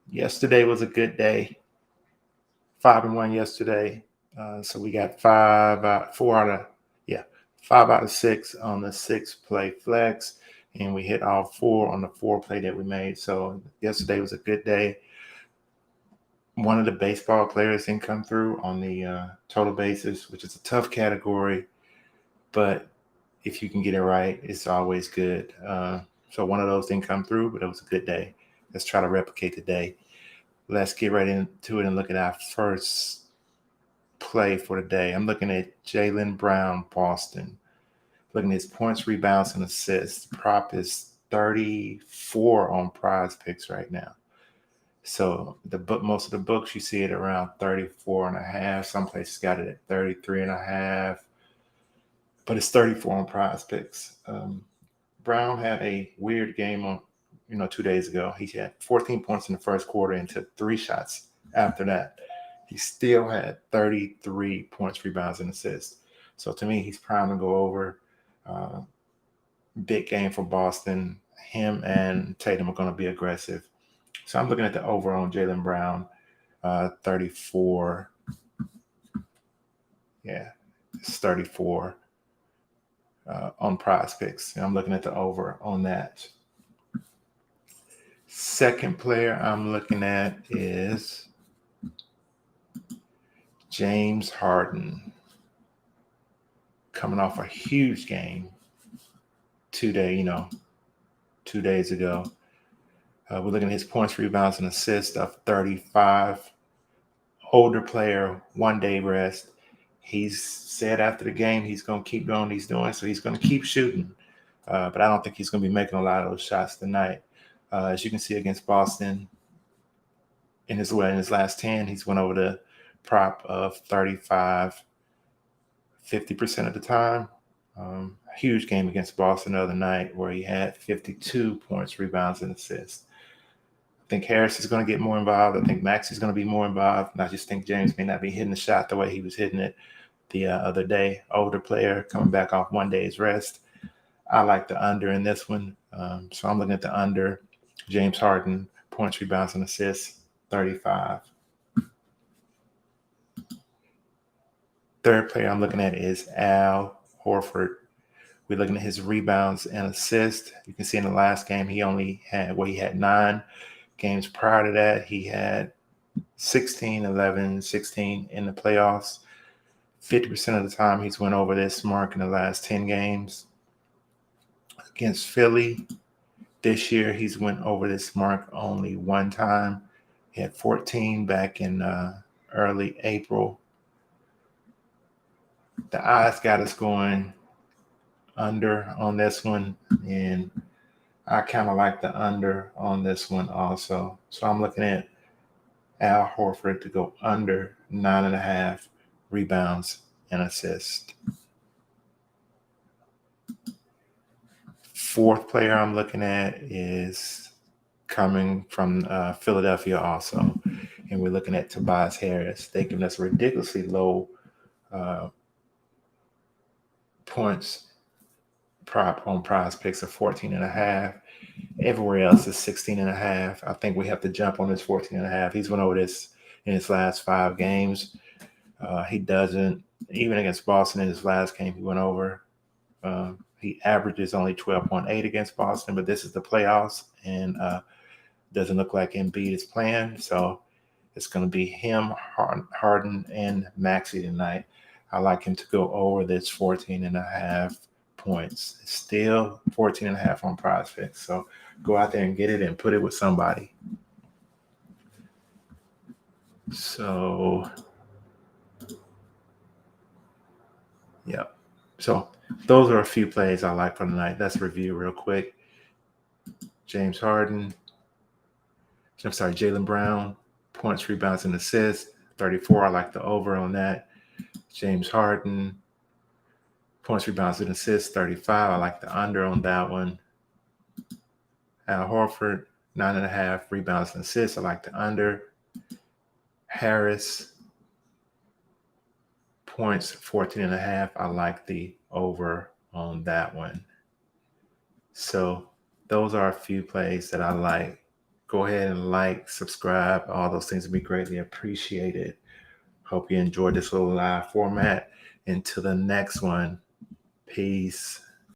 Yesterday was a good day. 5-1 yesterday. So we got yeah, 5 out of 6 on the 6 play flex, and we hit all 4 on the 4 play that we made. So yesterday was a good day. One of the baseball players didn't come through on the total basis, which is a tough category, but if you can get it right, it's always good. So one of those didn't come through, but it was a good day. Let's try to replicate the day. Let's get right into it and look at our first play for the day. I'm looking at Jaylen Brown, Boston. Looking at his points, rebounds, and assists. Prop is 34 on Prizepicks right now. So most of the books you see it around 34 and a half. Some places got it at 33 and a half, but it's 34 on Prizepicks. Brown had a weird game on 2 days ago. He had 14 points in the first quarter and took 3 shots after that. He still had 33 points, rebounds, and assists. So to me, he's primed to go over. Big game for Boston. Him and Tatum are going to be aggressive. So I'm looking at the over on Jaylen Brown, 34. Yeah, it's 34 on Prizepicks. And I'm looking at the over on that. Second player I'm looking at is James Harden, coming off a huge game 2 days ago. We're looking at his points, rebounds, and assists of 35. Older player, 1 day rest. He's said after the game he's going to keep doing what he's doing, so he's going to keep shooting. But I don't think he's going to be making a lot of those shots tonight. As you can see against Boston, in his last 10, he's went over the prop of 35, 50% of the time. Huge game against Boston the other night where he had 52 points, rebounds, and assists. I think Harris is going to get more involved. I think Max is going to be more involved. And I just think James may not be hitting the shot the way he was hitting it the other day. Older player coming back off 1 day's rest. I like the under in this one. So I'm looking at the under. James Harden, points, rebounds, and assists, 35. Third player I'm looking at is Al Horford. We're looking at his rebounds and assists. You can see in the last game he had 9. Games prior to that, he had 16, 11, 16 in the playoffs. 50% of the time he's went over this mark in the last 10 games. Against Philly, this year he's went over this mark only 1 time. He had 14 back in early April. The odds got us going under on this one, and I kind of like the under on this one also. So I'm looking at Al Horford to go under 9.5 rebounds and assists. Fourth player I'm looking at is coming from Philadelphia also, and we're looking at Tobias Harris. They giving us ridiculously low points prop on Prizepicks of 14.5. Everywhere else is 16.5. I think we have to jump on this 14.5. He's went over this in his last 5 games. He doesn't, even against Boston in his last game, he went over. He averages only 12.8 against Boston, but this is the playoffs, and doesn't look like Embiid is playing. So it's going to be him, Harden, and Maxey tonight. I like him to go over this 14.5 points. It's still 14.5 on Prizepicks. So go out there and get it and put it with somebody. So, yeah. So those are a few plays I like for tonight. Let's review real quick. Jaylen Brown, points, rebounds, and assists, 34. I like the over on that. James Harden, points, rebounds, and assists, 35. I like the under on that one. Al Horford, 9.5 rebounds and assists. I like the under. Harris, points, 14.5. I like the over on that one. So those are a few plays that I like go ahead and like, subscribe. All those things would be greatly appreciated. Hope you enjoyed this little live format. Until the next one, peace.